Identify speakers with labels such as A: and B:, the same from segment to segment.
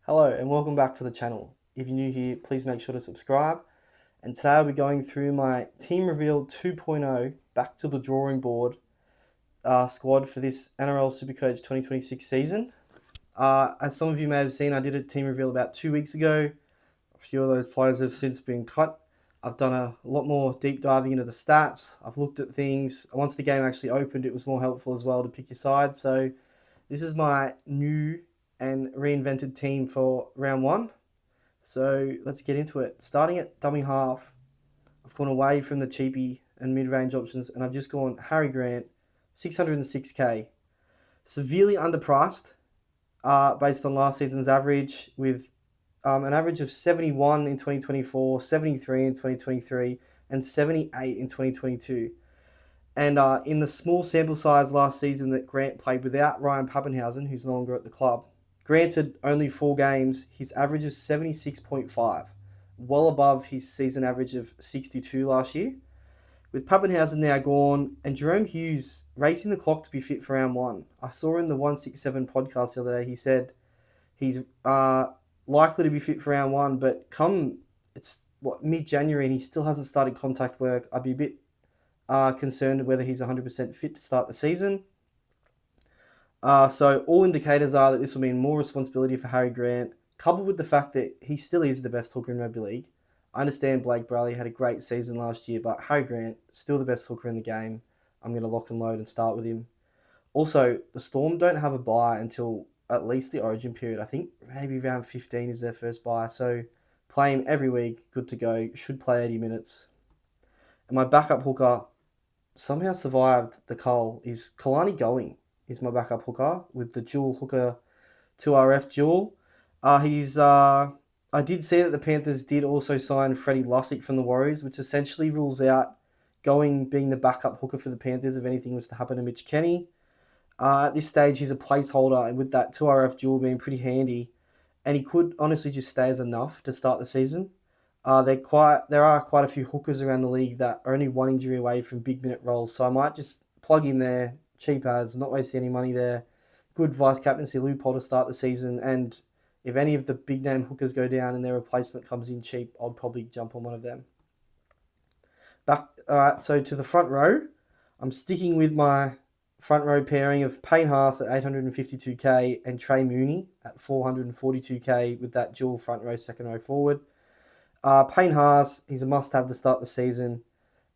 A: Hello and welcome back to the channel. If you're new here, please make sure to subscribe. And today I'll be going through my Team Reveal 2.0 back to the drawing board squad for this NRL SuperCoach 2026 season. As some of you may have seen, I did a Team Reveal about 2 weeks ago. A few of those players have since been cut. I've done a lot more deep diving into the stats. I've looked at things. Once the game actually opened, it was more helpful as well to pick your side. So this is my new and reinvented team for round one. So let's get into it. Starting at dummy half, I've gone away from the cheapie and mid-range options, and I've just gone Harry Grant, 606k. Severely underpriced based on last season's average, with an average of 71 in 2024, 73 in 2023, and 78 in 2022. And in the small sample size last season that Grant played without Ryan Pappenhausen, who's no longer at the club, granted only 4 games, his average is 76.5, well above his season average of 62 last year. With Pappenhausen now gone and Jerome Hughes racing the clock to be fit for round one, I saw in the 167 podcast the other day, he said he's likely to be fit for round one, but come mid-January and he still hasn't started contact work, I'd be a bit concerned whether he's 100% fit to start the season. So all indicators are that this will mean more responsibility for Harry Grant, coupled with the fact that he still is the best hooker in rugby league. I understand Blake Braley had a great season last year, but Harry Grant, still the best hooker in the game. I'm going to lock and load and start with him. Also, the Storm don't have a bye until at least the Origin period. I think maybe round 15 is their first bye. So play him every week, good to go. Should play 80 minutes. And my backup hooker somehow survived the cull is Kalani Going. Is my backup hooker with the dual hooker 2RF dual. I did see that the Panthers did also sign Freddie Lussick from the Warriors, which essentially rules out Going being the backup hooker for the Panthers if anything was to happen to Mitch Kenny. At this stage, he's a placeholder, and with that 2RF dual being pretty handy, and he could honestly just stay as enough to start the season. There are quite a few hookers around the league that are only one injury away from big minute roles, so I might just plug him there, cheap as, not wasting any money there. Good vice captaincy loophole to start the season, and if any of the big name hookers go down and their replacement comes in cheap, I'll probably jump on one of them. Alright, so to the front row, I'm sticking with my front row pairing of Payne Haas at 852k and Trey Mooney at 442k with that dual front row, second row forward. Payne Haas, he's a must-have to start the season.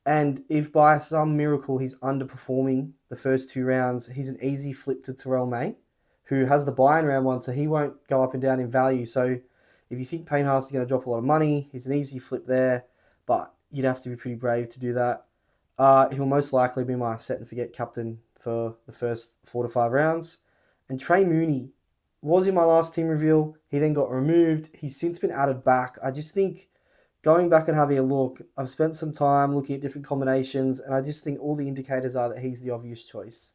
A: And if by some miracle he's underperforming the first 2 rounds, he's an easy flip to Terrell May, who has the buy in round 1, so he won't go up and down in value. So if you think Payne Haas is going to drop a lot of money, he's an easy flip there, but you'd have to be pretty brave to do that. He'll most likely be my set and forget captain for the first 4 to 5 rounds. And Trey Mooney was in my last team reveal. He then got removed. He's since been added back. I just think going back and having a look, I've spent some time looking at different combinations, and I just think all the indicators are that he's the obvious choice.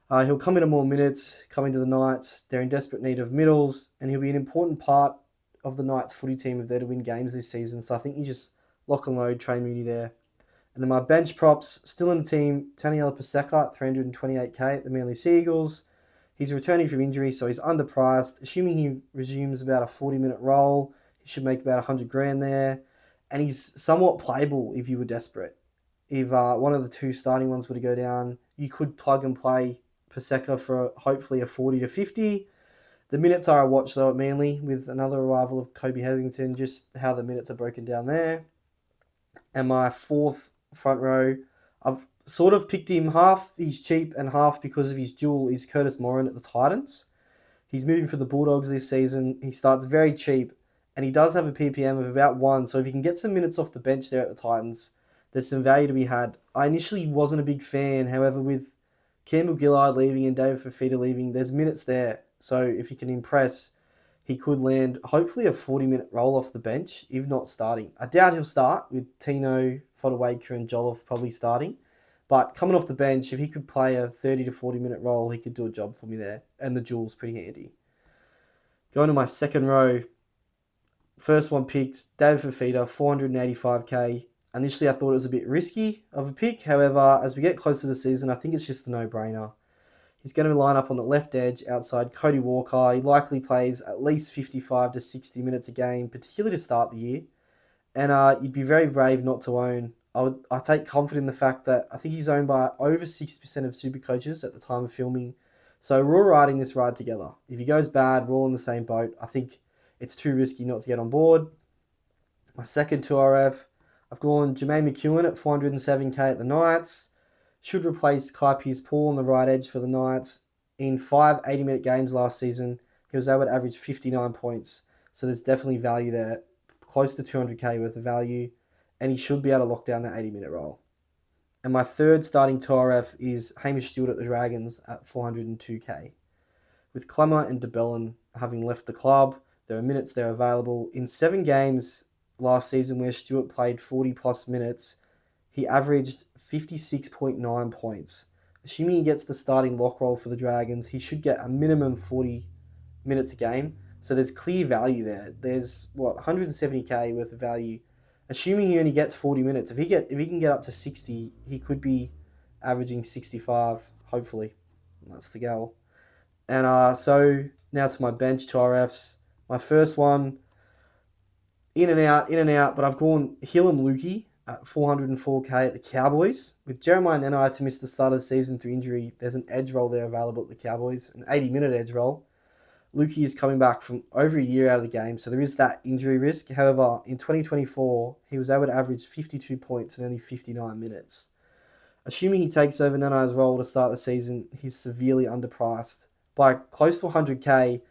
A: He'll come into more minutes, come into the Knights. They're in desperate need of middles, and he'll be an important part of the Knights footy team if they're to win games this season. So I think you just lock and load Trey Mooney there. And then my bench props, still in the team, Taniela Paseka at 328k at the Manly Sea Eagles. He's returning from injury, so he's underpriced. Assuming he resumes about a 40-minute role, he should make about 100 grand there. And he's somewhat playable if you were desperate. If one of the 2 starting ones were to go down, you could plug and play Paseka for hopefully a 40 to 50. The minutes are a watch though at Manly with another arrival of Kobe Hetherington, just how the minutes are broken down there. And my 4th front row, I've sort of picked him half he's cheap and half because of his dual, is Curtis Morin at the Titans. He's moving for the Bulldogs this season. He starts very cheap, and he does have a PPM of about 1, so if you can get some minutes off the bench there at the Titans, there's some value to be had. I initially wasn't a big fan, however, with Campbell Gillard leaving and David Fafita leaving, there's minutes there, so if he can impress, he could land hopefully a 40-minute roll off the bench, if not starting. I doubt he'll start, with Tino, Fodawaker and Jolliffe probably starting, but coming off the bench, if he could play a 30 to 40-minute role, he could do a job for me there, and the dual's pretty handy. Going to my second row, first one picked, David Fafita, 485k. Initially, I thought it was a bit risky of a pick. However, as we get close to the season, I think it's just a no-brainer. He's going to line up on the left edge outside Cody Walker. He likely plays at least 55 to 60 minutes a game, particularly to start the year. And you'd be very brave not to own. I take comfort in the fact that I think he's owned by over 60% of super coaches at the time of filming. So we're all riding this ride together. If he goes bad, we're all in the same boat. I think it's too risky not to get on board. My second 2RF, I've gone Jermaine McEwen at 407k at the Knights. Should replace Kai Pearce-Paul on the right edge for the Knights. In 5 80-minute games last season, he was able to average 59 points. So there's definitely value there, close to 200k worth of value, and he should be able to lock down that 80-minute role. And my third starting 2RF is Hamish Stewart at the Dragons at 402k. With Clemmer and DeBellin having left the club, there are minutes there available. In 7 games last season where Stewart played 40 plus minutes, he averaged 56.9 points. Assuming he gets the starting lock role for the Dragons, he should get a minimum 40 minutes a game. So there's clear value there. There's 170k worth of value. Assuming he only gets 40 minutes, if he can get up to 60, he could be averaging 65, hopefully. That's the goal. And so now to my bench 2RFs. My first one, in and out, but I've gone Hillam Lukey at 404k at the Cowboys. With Jeremiah Nanai to miss the start of the season through injury, there's an edge roll there available at the Cowboys, an 80-minute edge roll. Lukey is coming back from over a year out of the game, so there is that injury risk. However, in 2024, he was able to average 52 points in only 59 minutes. Assuming he takes over Nanai's role to start the season, he's severely underpriced by close to 100k,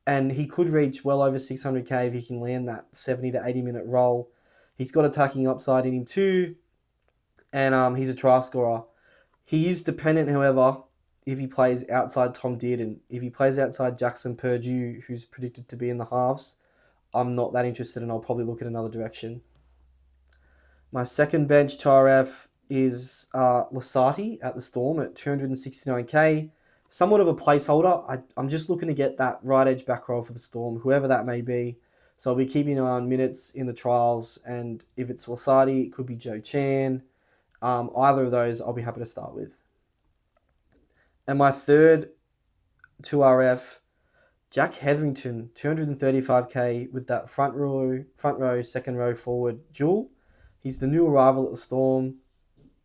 A: and he could reach well over 600k if he can land that 70 to 80 minute role. He's got attacking upside in him too, and he's a try scorer. He is dependent, however, if he plays outside Tom Dearden. If he plays outside Jackson Purdue, who's predicted to be in the halves, I'm not that interested, and I'll probably look at another direction. My second bench 2RF is Lasati at the Storm at 269k. Somewhat of a placeholder. I'm just looking to get that right edge back row for the Storm, whoever that may be. So I'll be keeping an eye on minutes in the trials, and if it's Lasati, it could be Joe Chan. Either of those, I'll be happy to start with. And my third 2RF, Jack Hetherington, 235k with that front row, second row forward duel. He's the new arrival at the Storm.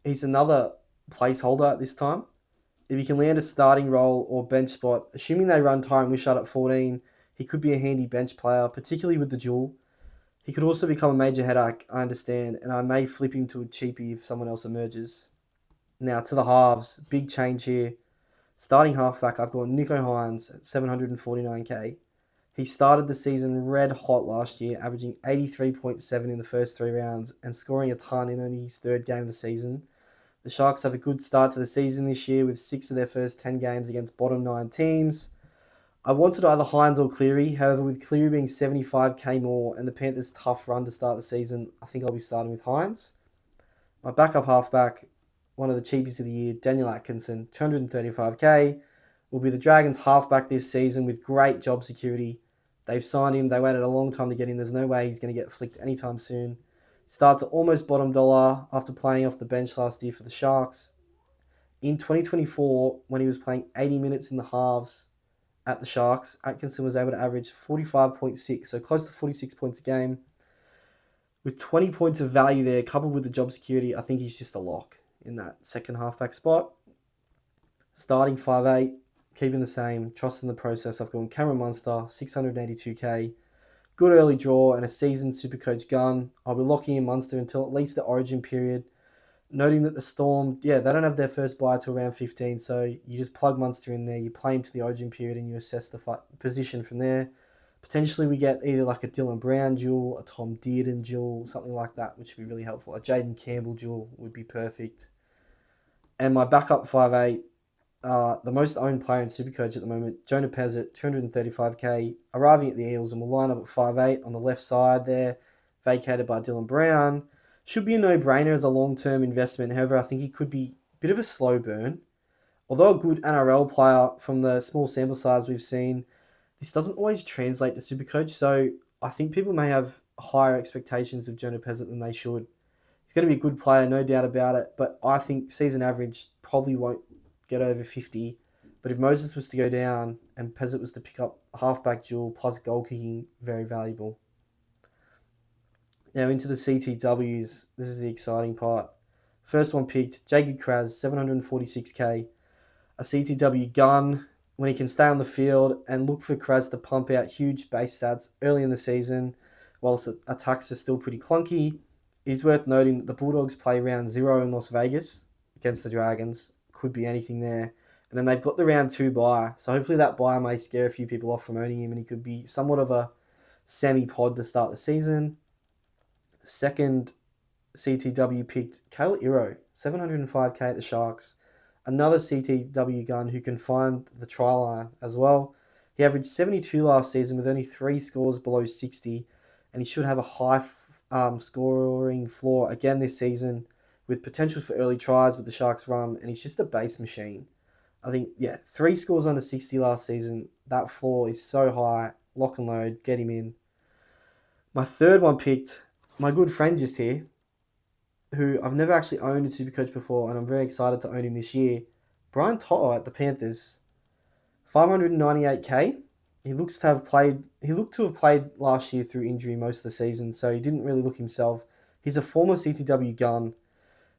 A: He's another placeholder at this time. If he can land a starting role or bench spot, assuming they run Tyron Wishart at 14, he could be a handy bench player, particularly with the duel. He could also become a major headache, I understand, and I may flip him to a cheapie if someone else emerges. Now, to the halves, big change here. Starting halfback, I've got Nico Hines at 749k. He started the season red hot last year, averaging 83.7 in the first 3 rounds and scoring a ton in only his 3rd game of the season. The Sharks have a good start to the season this year with 6 of their first 10 games against bottom 9 teams. I wanted either Hines or Cleary. However, with Cleary being 75k more and the Panthers' tough run to start the season, I think I'll be starting with Hines. My backup halfback, one of the cheapies of the year, Daniel Atkinson, 235k, will be the Dragons' halfback this season with great job security. They've signed him. They waited a long time to get him. There's no way he's going to get flicked anytime soon. Starts at almost bottom dollar after playing off the bench last year for the Sharks. In 2024, when he was playing 80 minutes in the halves at the Sharks, Atkinson was able to average 45.6, so close to 46 points a game. With 20 points of value there, coupled with the job security, I think he's just a lock in that second halfback spot. Starting 5'8", keeping the same, trusting the process. I've gone Cameron Munster, 682k. Good early draw and a seasoned Supercoach gun. I'll be locking in Munster until at least the origin period. Noting that the Storm, they don't have their first bye till round 15, so you just plug Munster in there, you play him to the origin period, and you assess the position from there. Potentially we get either like a Dylan Brown duel, a Tom Dearden duel, something like that, which would be really helpful. A Jaden Campbell duel would be perfect. And my backup 5'8", the most owned player in Supercoach at the moment, Jonah Pezzett, 235k, arriving at the Eels, and will line up at 5'8" on the left side there, vacated by Dylan Brown. Should be a no-brainer as a long-term investment. However, I think he could be a bit of a slow burn. Although a good NRL player from the small sample size we've seen, this doesn't always translate to Supercoach, so I think people may have higher expectations of Jonah Pezzett than they should. He's going to be a good player, no doubt about it, but I think season average probably won't get over 50. But if Moses was to go down and Pezzett was to pick up a halfback duel plus goal kicking, very valuable. Now into the CTWs, this is the exciting part. First one picked, Jacob Kraz, 746k. A CTW gun when he can stay on the field, and look for Kraz to pump out huge base stats early in the season whilst attacks are still pretty clunky. It is worth noting that the Bulldogs play round 0 in Las Vegas against the Dragons. Could be anything there. And then they've got the round 2 bye, so hopefully that bye may scare a few people off from owning him, and he could be somewhat of a semi-pod to start the season. Second CTW picked Kale Iro, 705k at the Sharks. Another CTW gun who can find the try line as well. He averaged 72 last season with only 3 scores below 60, and he should have a high scoring floor again this season with potential for early tries with the Sharks run, and he's just a base machine. I think, 3 scores under 60 last season. That floor is so high. Lock and load, get him in. My third one picked, my good friend just here, who I've never actually owned in SuperCoach before, and I'm very excited to own him this year. Brian Toto at the Panthers, 598k. He looked to have played last year through injury most of the season, so he didn't really look himself. He's a former CTW gun,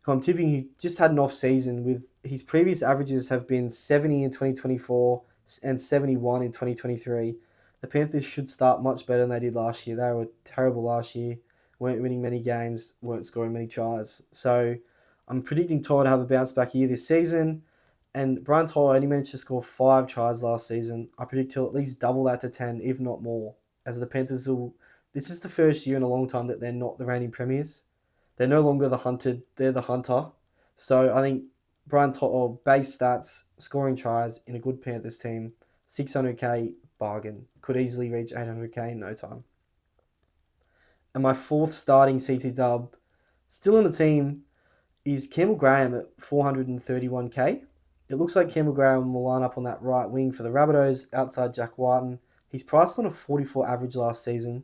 A: who I'm tipping he just had an off season. With his previous averages have been 70 in 2024 and 71 in 2023. The Panthers should start much better than they did last year. They were terrible last year. Weren't winning many games, weren't scoring many tries. So I'm predicting Toa to have a bounce back year this season. And Brian Toa only managed to score 5 tries last season. I predict he'll at least double that to 10, if not more. As the Panthers will... This is the first year in a long time that they're not the reigning premiers. They're no longer the hunted, they're the hunter. So I think Brian Toa, base stats, scoring tries in a good Panthers team, 600k, bargain. Could easily reach 800k in no time. And my fourth starting CT dub, still in the team, is Campbell Graham at 431k. It looks like Campbell Graham will line up on that right wing for the Rabbitohs outside Jack Whiten. He's priced on a 44 average last season.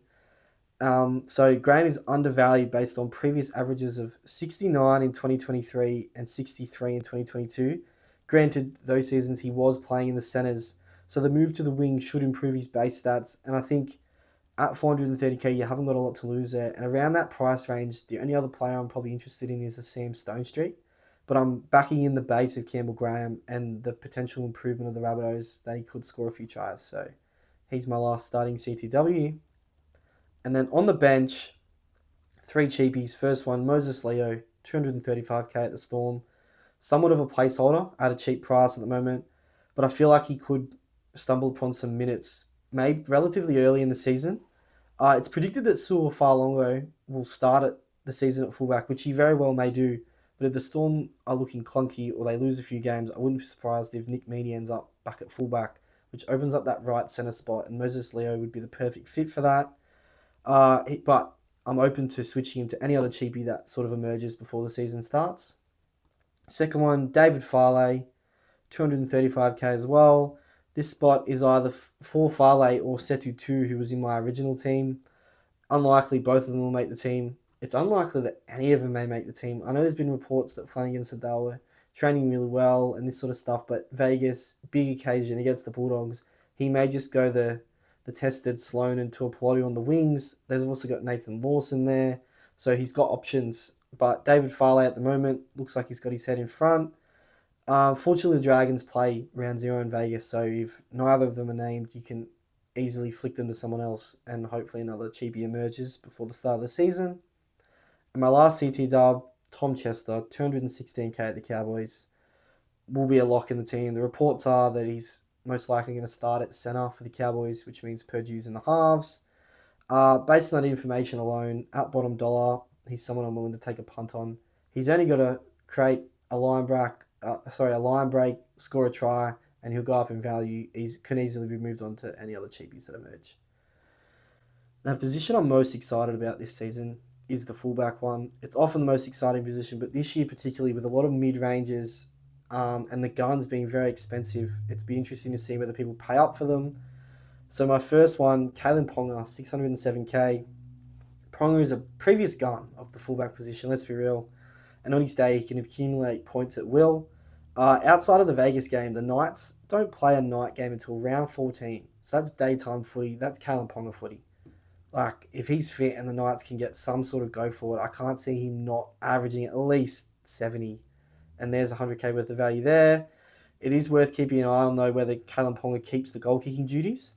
A: So Graham is undervalued based on previous averages of 69 in 2023 and 63 in 2022. Granted, those seasons he was playing in the centres, so the move to the wing should improve his base stats, and I think at 430k, you haven't got a lot to lose there. And around that price range, the only other player I'm probably interested in is a Sam Stonestreet. But I'm backing in the base of Campbell Graham and the potential improvement of the Rabbitohs that he could score a few tries. So he's my last starting CTW. And then on the bench, 3 cheapies. First one, Moses Leo, 235k at the Storm. Somewhat of a placeholder at a cheap price at the moment. But I feel like he could stumble upon some minutes made relatively early in the season. It's predicted that Sua Fa'alongo will start at the season at fullback, which he very well may do. But if the Storm are looking clunky or they lose a few games, I wouldn't be surprised if Nick Meaney ends up back at fullback, which opens up that right centre spot, and Moses Leo would be the perfect fit for that. But I'm open to switching him to any other cheapie that sort of emerges before the season starts. Second one, David Farley, 235k as well. This spot is either for Farley or Setu 2, who was in my original team. Unlikely both of them will make the team. It's unlikely that any of them may make the team. I know there's been reports that Flanagan said they were training really well and this sort of stuff, but Vegas, big occasion against the Bulldogs, he may just go the tested Sloan and Tuapoloti on the wings. There's also got Nathan Lawson there, so he's got options. But David Farley at the moment looks like he's got his head in front. Fortunately, the Dragons play round 0 in Vegas, so if neither of them are named, you can easily flick them to someone else, and hopefully another cheapie emerges before the start of the season. And my last CT dub, Tom Chester, 216k at the Cowboys, will be a lock in the team. The reports are that he's most likely going to start at centre for the Cowboys, which means Purdue's in the halves. Based on that information alone, at bottom dollar, he's someone I'm willing to take a punt on. He's only got to create a line break, score a try, and he'll go up in value. He can easily be moved on to any other cheapies that emerge. Now, the position I'm most excited about this season is the fullback one. It's often the most exciting position, but this year particularly with a lot of mid-ranges and the guns being very expensive, it'd be interesting to see whether people pay up for them. So my first one, Kalen Ponga, 607k. Ponga is a previous gun of the fullback position, let's be real. And on his day, he can accumulate points at will. Outside of the Vegas game, the Knights don't play a night game until round 14. So that's daytime footy. That's Kalen Ponga footy. Like, if he's fit and the Knights can get some sort of go for it, I can't see him not averaging at least 70. And there's 100k worth of value there. It is worth keeping an eye on, though, whether Kalen Ponga keeps the goal kicking duties.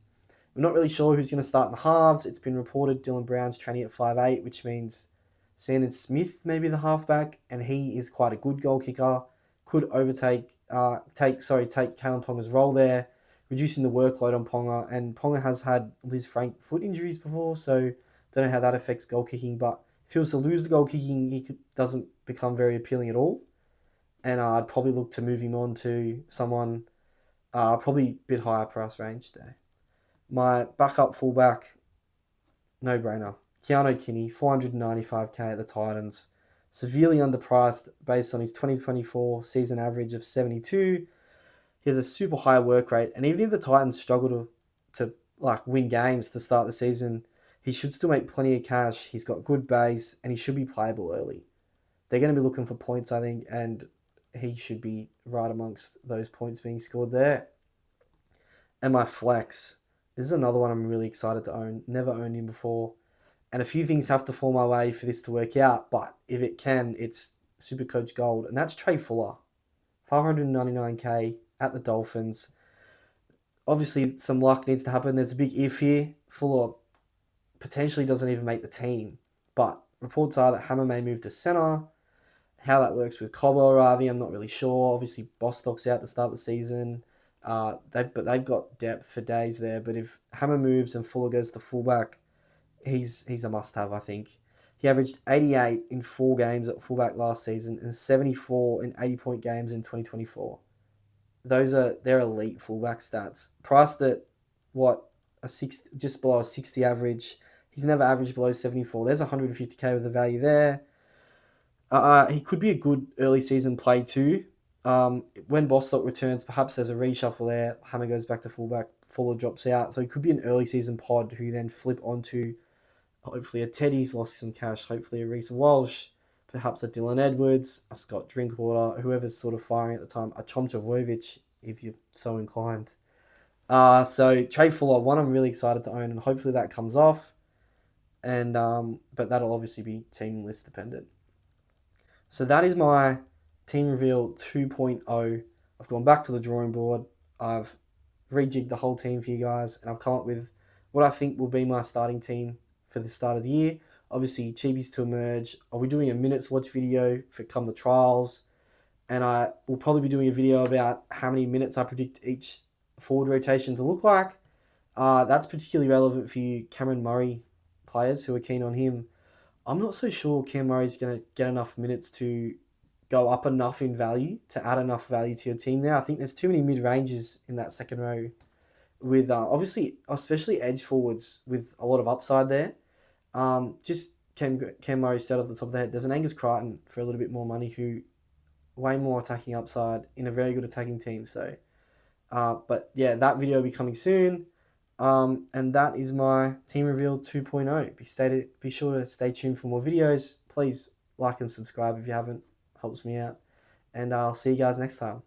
A: We're not really sure who's going to start in the halves. It's been reported Dylan Brown's training at 5'8", which means Sandon Smith may be the halfback, and he is quite a good goal kicker. Could take Kalen Ponga's role there, reducing the workload on Ponga. And Ponga has had Liz Frank foot injuries before, so don't know how that affects goal kicking. But if he was to lose the goal kicking, doesn't become very appealing at all. And I'd probably look to move him on to someone probably a bit higher price range there. My backup fullback, no brainer. Keanu Kinney, 495k at the Titans. Severely underpriced based on his 2024 season average of 72. He has a super high work rate, and even if the Titans struggle to win games to start the season, he should still make plenty of cash. He's got good base, and he should be playable early. They're going to be looking for points, I think, and he should be right amongst those points being scored there. And my flex, this is another one I'm really excited to own. Never owned him before. And a few things have to fall my way for this to work out, but if it can, it's SuperCoach Gold, and that's Trey Fuller. 599k at the Dolphins. Obviously, some luck needs to happen. There's a big if here. Fuller potentially doesn't even make the team, but reports are that Hammer may move to centre. How that works with Cobbo or Ravi, I'm not really sure. Obviously, Bostock's out to start the season. They've got depth for days there. But if Hammer moves and Fuller goes to fullback, he's a must-have, I think. He averaged 88 in 4 games at fullback last season and 74 in 80-point games in 2024. They're elite fullback stats. Priced at just below a 60 average. He's never averaged below 74. There's 150k with the value there. He could be a good early season play too. When Bostock returns, perhaps there's a reshuffle there. Hammer goes back to fullback. Fuller drops out. So he could be an early season pod who then flip onto hopefully a Teddy's lost some cash. Hopefully a Reece Walsh. Perhaps a Dylan Edwards, a Scott Drinkwater, whoever's sort of firing at the time. A Chomchovovic, if you're so inclined. So Trey Fuller, one I'm really excited to own, and hopefully that comes off. And but that'll obviously be team list dependent. So that is my Team Reveal 2.0. I've gone back to the drawing board. I've rejigged the whole team for you guys, and I've come up with what I think will be my starting team for the start of the year. Obviously, Cheapies to emerge. I'll be doing a minutes watch video for come the trials, and I will probably be doing a video about how many minutes I predict each forward rotation to look like. That's particularly relevant for you Cameron Murray players who are keen on him. I'm not so sure Cam Murray's going to get enough minutes to go up enough in value to add enough value to your team there. I think there's too many mid-ranges in that second row with obviously, especially edge forwards with a lot of upside there. Just Cam Murray straight off the top of the head. There's an Angus Crichton for a little bit more money who way more attacking upside in a very good attacking team. So, but yeah, that video will be coming soon. And that is my Team Reveal 2.0. Be sure to stay tuned for more videos. Please like and subscribe if you haven't. Helps me out. And I'll see you guys next time.